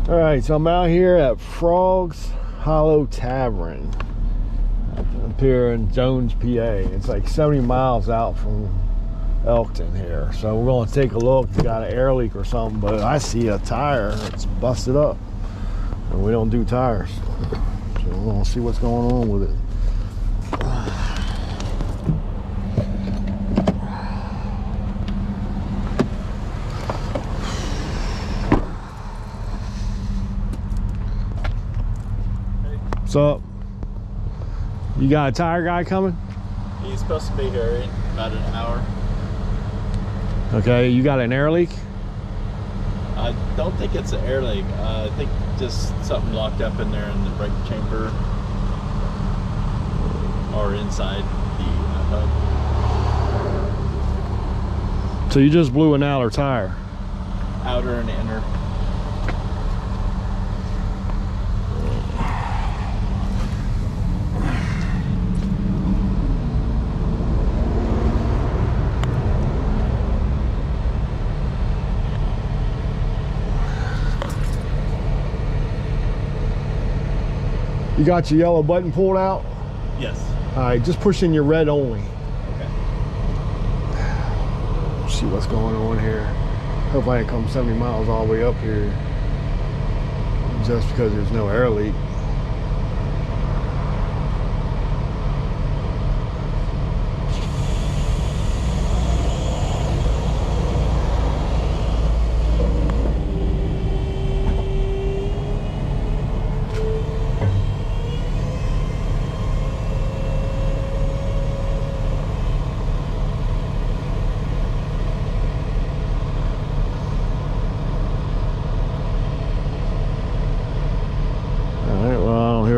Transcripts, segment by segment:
All right, so I'm out here at Frogs Hollow Tavern up here in Jones, PA. It's like 70 miles out from Elkton here. So we're going to take a look. We got an air leak or something, but I see a tire that's busted up. And we don't do tires. So we're going to see what's going on with it. What's up? You got a tire guy coming? He's supposed to be here in about an hour. Okay, you got an air leak? I don't think it's an air leak. I think just something locked up in there in the brake chamber or inside the hub. So you just blew an outer tire? Outer and inner. You got your yellow button pulled out? Yes. All right, just push in your red only. Okay. See what's going on here. Hope I didn't come 70 miles all the way up here just because there's no air leak.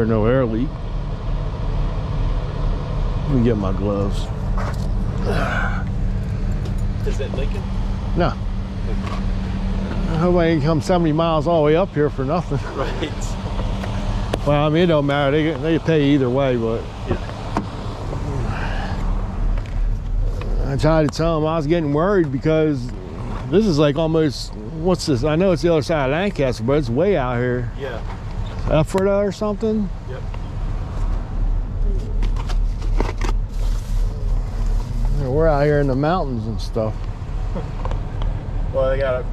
No air leak. Let me get my gloves. Is it leaking? No. I hope I didn't come 70 miles all the way up here for nothing. Right. Well, I mean, it don't matter. They pay either way, but Yeah. I tried to tell them I was getting worried because this is like almost, what's this? I know it's the other side of Lancaster, but it's way out here. Yeah. Ephrata or something? Yep. We're out here in the mountains and stuff. Well, they got a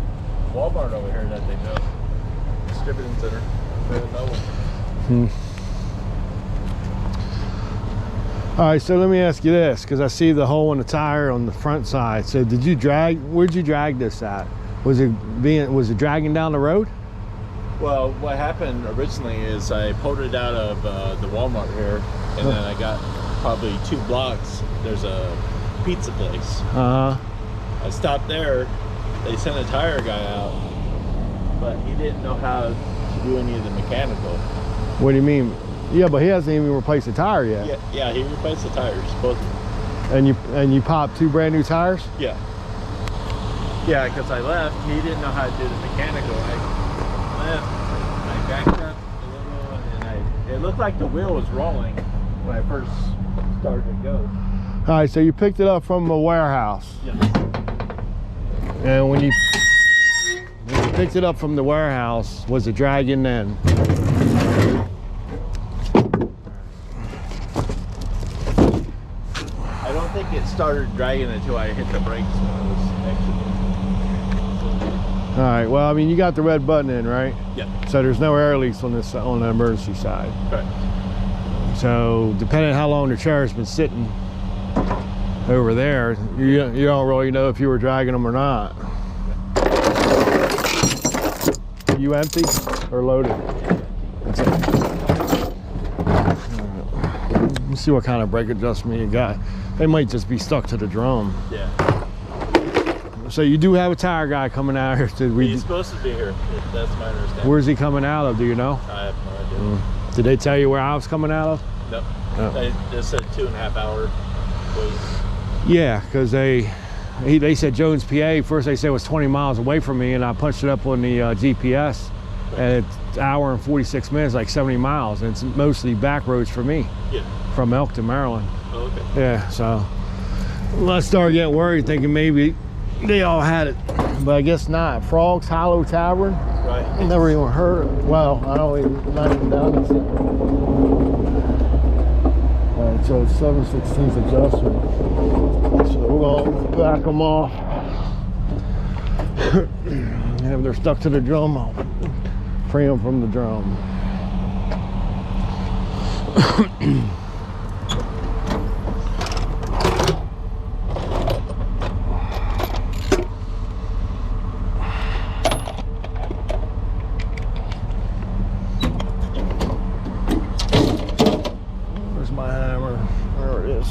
Walmart over here that they know. Distributing center. They don't know one. All right, so let me ask you this, because I see the hole in the tire on the front side. So where'd you drag this at? Was it dragging down the road? Well, what happened originally is I pulled it out of the Walmart here, and then I got probably 2 blocks. There's a pizza place. Uh-huh. I stopped there. They sent a tire guy out, but he didn't know how to do any of the mechanical. What do you mean? Yeah, but he hasn't even replaced the tire yet. Yeah, he replaced the tires, both of them. And you popped 2 brand new tires? Yeah. Yeah, because I left. He didn't know how to do the mechanical. I backed up a little, and it looked like the wheel was rolling when I first started to go. All right, so you picked it up from a warehouse. Yes. And when you picked it up from the warehouse, was it dragging then? I don't think it started dragging until I hit the brakes when I was exiting. All right, well, I mean, you got the red button in, right? Yeah. So there's no air leaks on the emergency side. Correct. So depending on how long the chair's been sitting over there, you don't really know if you were dragging them or not. Are you empty or loaded? That's it. Let's see what kind of brake adjustment you got. They might just be stuck to the drum. Yeah. So you do have a tire guy coming out here. He's supposed to be here. That's my understanding. Where's he coming out of? Do you know? I have no idea. Did they tell you where I was coming out of? No. Oh. They just said 2.5 hour was. Yeah, because they said Jones, PA. First they said it was 20 miles away from me, and I punched it up on the GPS, and it's an hour and 46 minutes, like 70 miles, and it's mostly back roads for me. Yeah. From Elkton, Maryland. Oh, okay. Yeah, so I started getting worried, thinking maybe they all had it but I guess not. Frogs Hollow Tavern. Right. I never even heard. Well, I don't even, not even down this thing. All right, so it's 7/16 adjustment. So we're gonna back them off. And if they're stuck to the drum, I'll free them from the drum. Where's my hammer? There it is.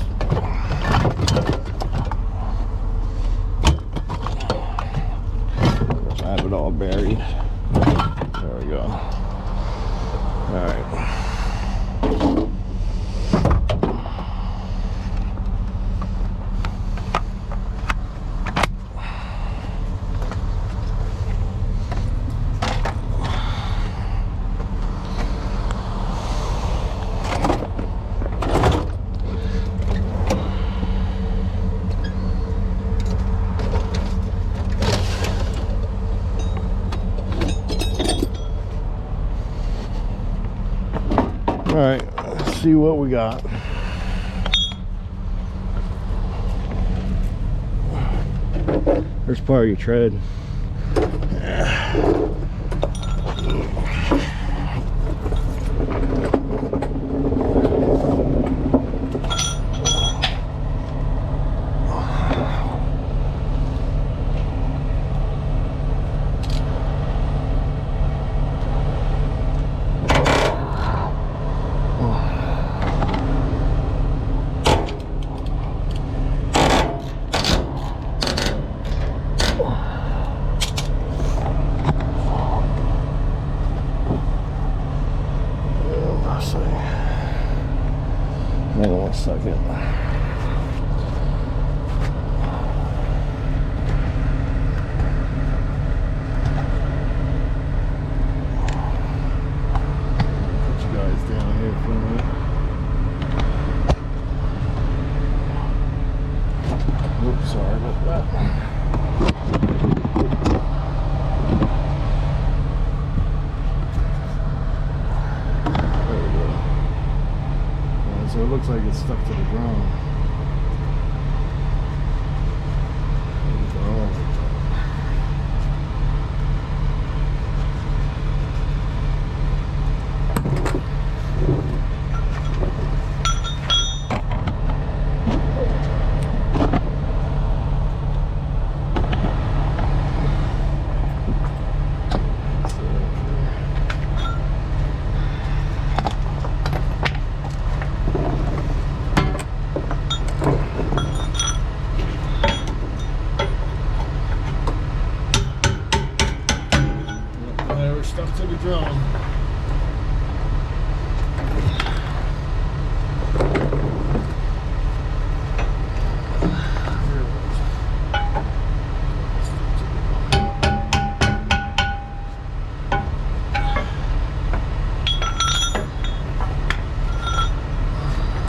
I have it all buried. There we go. All right. All right, let's see what we got. There's part of your tread. Hang on a second. Put you guys down here for a minute. Oops, sorry about that. So it looks like it's stuck to the ground. Stuck to the drum.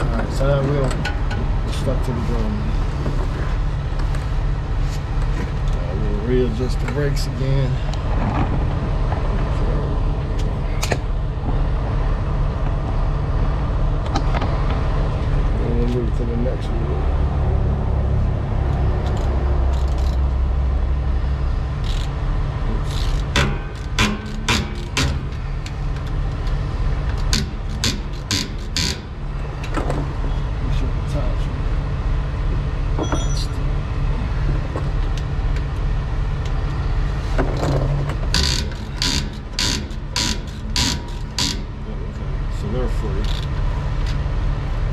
Alright, so that wheel is stuck to the drum. We'll readjust the brakes again. Move to the next one. So they're free.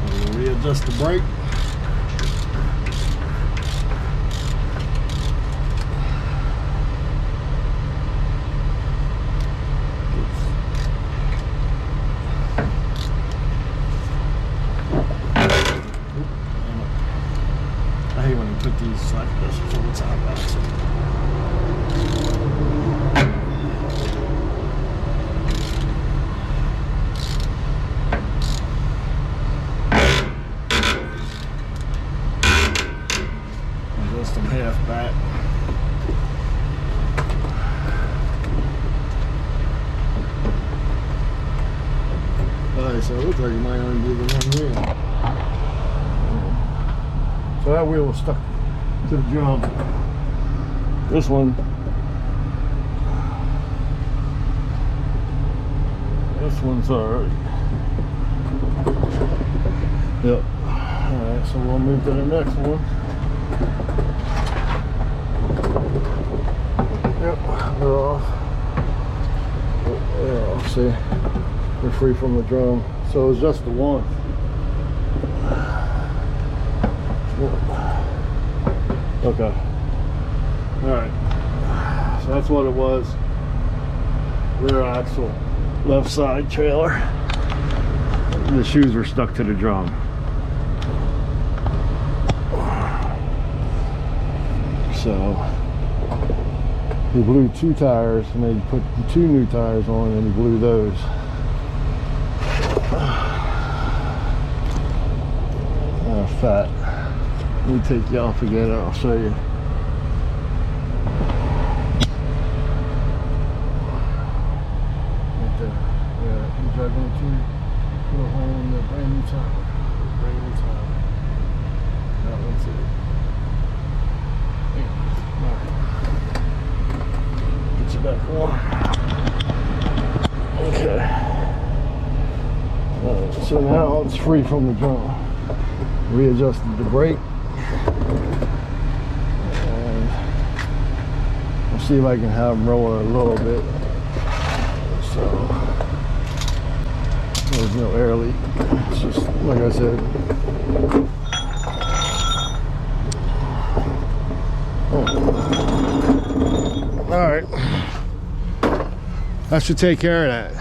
We'll readjust the brake. I hate when you put these slack dishes on the top axle. Alright, so it looks like you might only do the one wheel. So that wheel was stuck to the drum. This one. This one's alright. Yep. Alright, so we'll move to the next one. Yep, they're off. They're off, see? They're free from the drum. So it's just the one. Okay. Alright. So that's what it was. Rear axle, left side trailer. The shoes were stuck to the drum. So he blew 2 tires and then he put 2 new tires on and he blew those. Fat. Let me take you off again and I'll show you. Right there. Yeah, he's driving to put a hole in the brand new tire. Brand new tire. That one's it. Yeah. Alright. Get you back on. Okay. Alright, so now it's free from the drum. Readjusted the brake. And I'll see if I can have them roll a little bit. So there's no air leak. It's just like I said. Oh. All right. That should take care of that.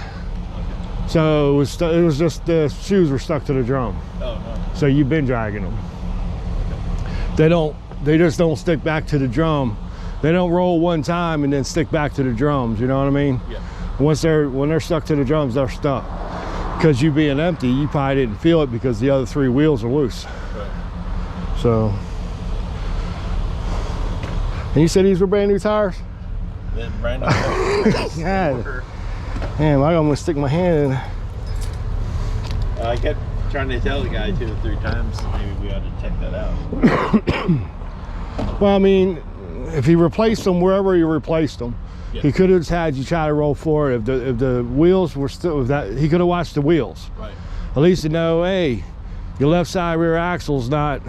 So it was just the shoes were stuck to the drum. Oh, no. So you've been dragging them. They just don't stick back to the drum. They don't roll one time and then stick back to the drums, you know what I mean? Yeah. When they're stuck to the drums, they're stuck. Because you being empty, you probably didn't feel it because the other 3 wheels are loose. Right. So, and you said these were brand new tires? Then brand new tires. God. Man, I'm gonna stick my hand in. I kept trying to tell the guy 2 or 3 times, maybe we ought to check that out. Well, I mean, if he replaced them wherever he replaced them, yeah. He could have just had you try to roll forward. If the wheels were still that, he could have watched the wheels. Right. At least to know, hey, your left side rear axle's not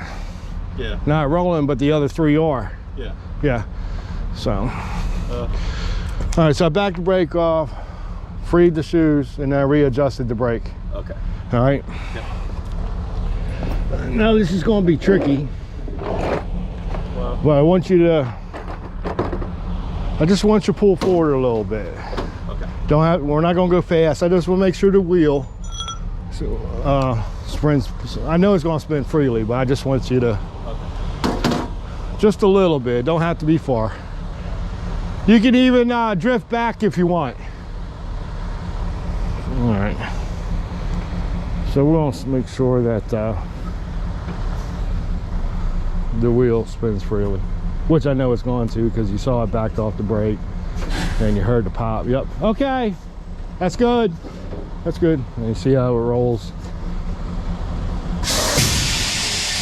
rolling, but the other 3 are. Yeah. Yeah. So. All right. So I backed the brake off, freed the shoes, and I readjusted the brake. Okay. All right. Yep. Now this is going to be tricky. Well, But I just want you to pull forward a little bit. okay. We're not gonna go fast. I just want to make sure the wheel spins. I know it's gonna spin freely, but I just want you to, just a little bit. Don't have to be far. You can even drift back if you want. All right. So we're gonna make sure that the wheel spins freely, which I know it's going to because you saw it backed off the brake and you heard the pop. Yep. Okay, that's good. That's good. And you see how it rolls.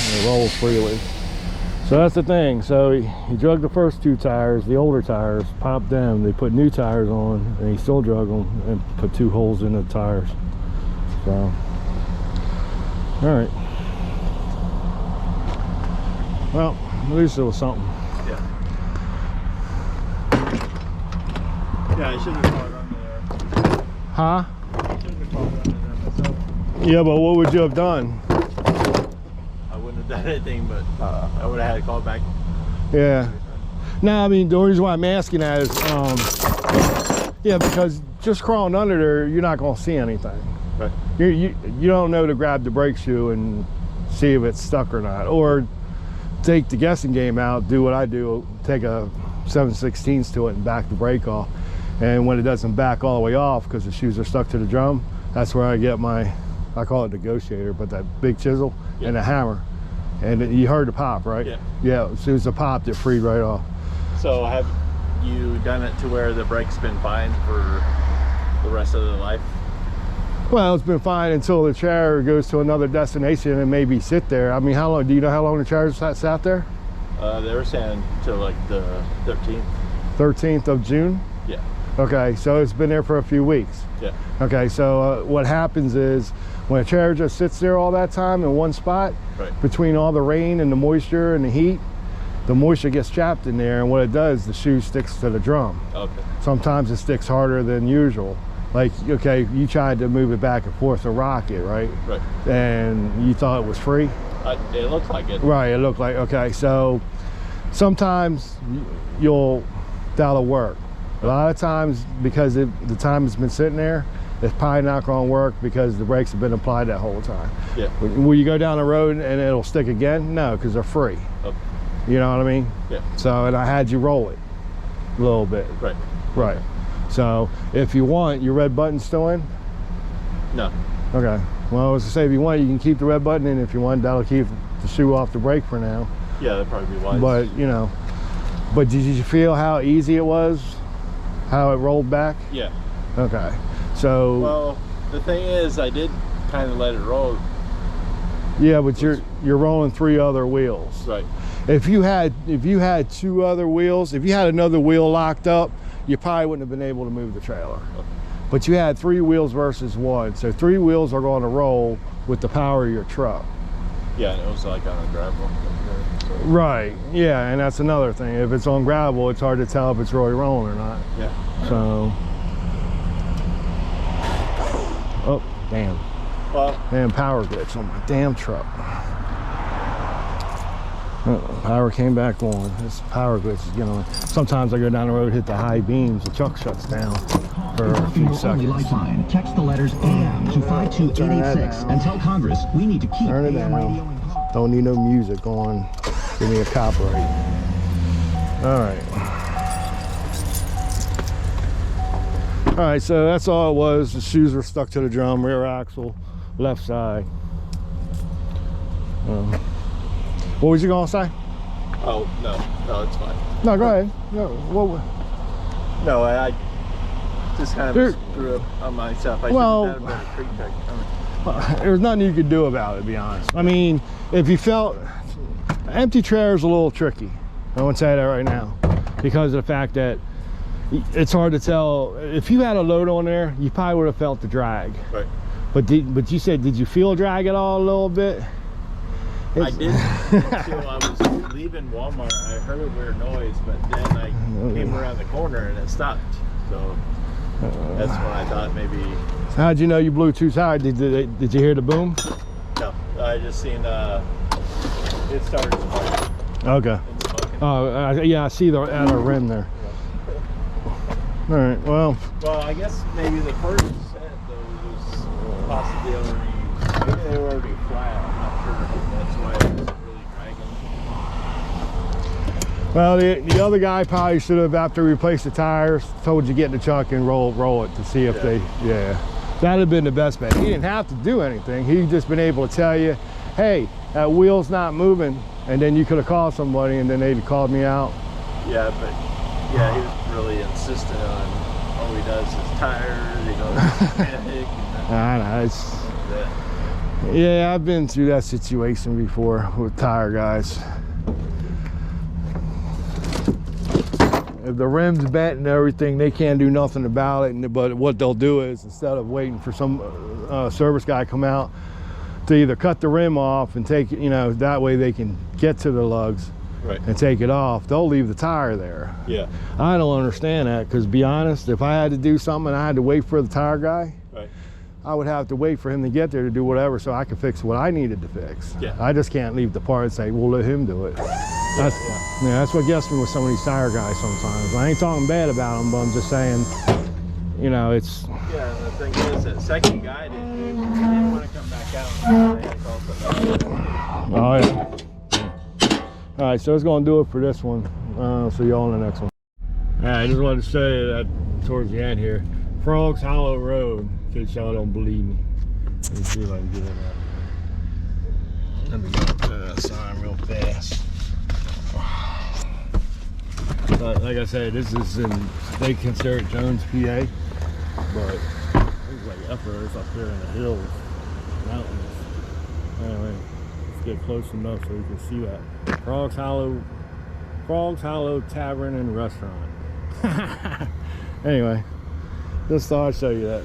And it rolls freely. So that's the thing. So he drug the first 2 tires, the older tires, popped them. They put new tires on, and he still drug them and put 2 holes in the tires. So, all right. Well, at least it was something. Yeah. Yeah, I should have caught under there. Huh? I should have caught under there myself. Yeah, but what would you have done? I wouldn't have done anything, but I would have had to call back. Yeah. No, I mean, the reason why I'm asking that is, yeah, because just crawling under there, you're not going to see anything. Right. You don't know to grab the brake shoe and see if it's stuck or not, or take the guessing game out, do what I do, take a 7/16 to it and back the brake off. And when it doesn't back all the way off because the shoes are stuck to the drum, that's where I get my, I call it negotiator, but that big chisel and a hammer. And you heard the pop, right? Yeah. Yeah, as soon as it popped, it freed right off. So have you done it to where the brake's been fine for the rest of the life? Well, it's been fine until the trailer goes to another destination and maybe sit there. I mean, how long? Do you know how long the trailer sat there? They were saying till like the 13th. 13th of June? Yeah. Okay, so it's been there for a few weeks. Yeah. Okay, so what happens is when a trailer just sits there all that time in one spot, Right. between all the rain and the moisture and the heat, the moisture gets trapped in there, and what it does, the shoe sticks to the drum. Okay. Sometimes it sticks harder than usual. Like, okay, you tried to move it back and forth to rock it, right? Right. And you thought it was free? It looked like it. Right, it looked like, okay, so sometimes that'll work. A lot of times, because the time it's been sitting there, it's probably not going to work because the brakes have been applied that whole time. Yeah. Will you go down the road and it'll stick again? No, because they're free. Okay. You know what I mean? Yeah. So, and I had you roll it a little bit. Right. Right. So, if you want, your red button's still in? No. Okay. Well, I was to say, if you want, you can keep the red button in. If you want, that'll keep the shoe off the brake for now. Yeah, that'd probably be wise. But, you know, but did you feel how easy it was? How it rolled back? Yeah. Okay. So. Well, the thing is, I did kind of let it roll. Yeah, but you're rolling 3 other wheels. Right. If you had 2 other wheels, if you had another wheel locked up, you probably wouldn't have been able to move the trailer. Okay. But you had 3 wheels versus 1, so 3 wheels are going to roll with the power of your truck. Yeah, and it was like on a gravel. So. Right. Yeah, and that's another thing. If it's on gravel, it's hard to tell if it's really rolling or not. Yeah. So. Oh, damn. Well. Damn power glitch on my damn truck. Power came back on. This power glitch is getting on. Sometimes I go down the road, hit the high beams, the truck shuts down for a few seconds. Lifeline. Text the letters AM to 52886 and tell Congress we need to keep Turn it AM radio down. in car. Don't need no music on. Give me a copyright. All right. All right, so that's all it was. The shoes were stuck to the drum, rear axle, left side. What was you gonna say? Oh no, it's fine. No, go ahead. No, No, I just kind of screwed up on myself. I should have done a better pre-check. there's nothing you could do about it, to be honest. I mean, if you felt empty trailer is a little tricky. I want to say that right now because of the fact that it's hard to tell. If you had a load on there, you probably would have felt the drag. Right. But you said, did you feel drag at all a little bit? I did until I was leaving Walmart. I heard a weird noise, but then I came around the corner and it stopped. So that's when I thought maybe. How'd you know you blew too tired? Did you hear the boom? No, I just seen it started smoking. Okay. Oh, yeah, I see the outer rim there. All right, well. Well, I guess maybe the first set though was possibly already, maybe they were already flat. I'm not sure. That's why it wasn't really dragging. Well, the other guy probably should have, after we replaced the tires, told you to get in the truck and roll it to see if that'd have been the best bet. He didn't have to do anything. He'd just been able to tell you, hey, that wheel's not moving, and then you could have called somebody and then they'd have called me out. Yeah, but yeah, he was really insistent on all he does is tires, you know. I know, yeah, I've been through that situation before with tire guys. If the rim's bent and everything, they can't do nothing about it. But what they'll do is, instead of waiting for some service guy to come out to either cut the rim off and take it, you know, that way they can get to the lugs. Right. And take it off, they'll leave the tire there. Yeah. I don't understand that, because to be honest, if I had to do something and I had to wait for the tire guy, right, I would have to wait for him to get there to do whatever so I could fix what I needed to fix. Yeah. I just can't leave the part and say, we'll let him do it. That's what gets me with some of these tire guys sometimes. I ain't talking bad about them, but I'm just saying, you know, it's... Yeah, and the thing is, that second guy didn't want to come back out. They had called somebody. Oh, yeah. All right, so that's going to do it for this one. See y'all on the next one. All right, I just wanted to say that towards the end here, Frogs Hollow Road, in case y'all don't believe me. Let me see if I can get it out. Let me get the sign real fast. Like I said, this is in, they consider it Jones, PA, but It's like uppers up here in the hills, mountains. Anyway, let's get close enough so you can see that. Frogs Hollow Tavern and Restaurant. Anyway, just thought I'd show you that.